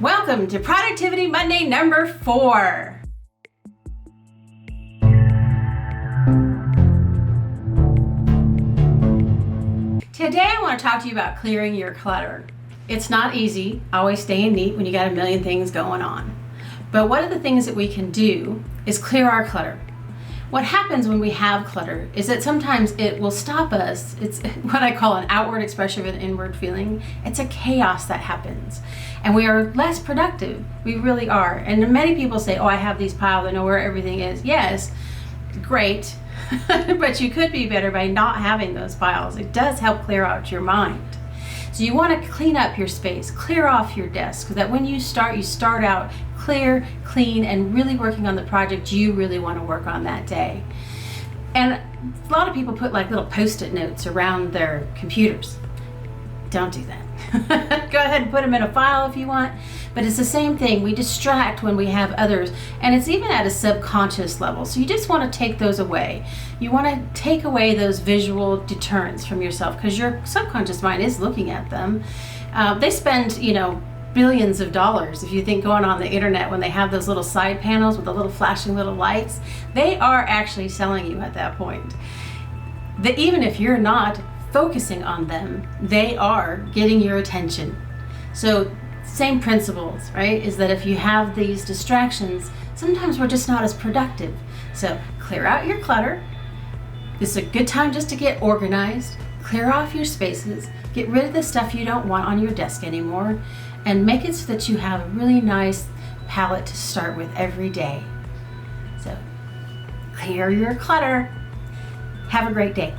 Welcome to Productivity Monday number 4. Today I want to talk to you about clearing your clutter. It's not easy, always staying neat when you got a million things going on. But one of the things that we can do is clear our clutter. What happens when we have clutter is that sometimes it will stop us. It's what I call an outward expression of an inward feeling. It's a chaos that happens. And we are less productive. We really are. And many people say, oh, I have these piles, I know where everything is. Yes, great. But you could be better by not having those piles. It does help clear out your mind. So you want to clean up your space, clear off your desk, so that when you start out clear, clean, and really working on the project you really want to work on that day. And a lot of people put like little post-it notes around their computers. Don't do that. Go ahead and put them in a file if you want, but it's the same thing. We distract when we have others, and it's even at a subconscious level. So you just want to take those away. You want to take away those visual deterrents from yourself because your subconscious mind is looking at them. They spend, billions of dollars, if you think, going on the internet when they have those little side panels with the little flashing little lights. They are actually selling you at that point. Even if you're not focusing on them, they are getting your attention. So same principles, right? Is that if you have these distractions, sometimes we're just not as productive. So clear out your clutter. This is a good time just to get organized, clear off your spaces, get rid of the stuff you don't want on your desk anymore, and make it so that you have a really nice palette to start with every day. So clear your clutter. Have a great day.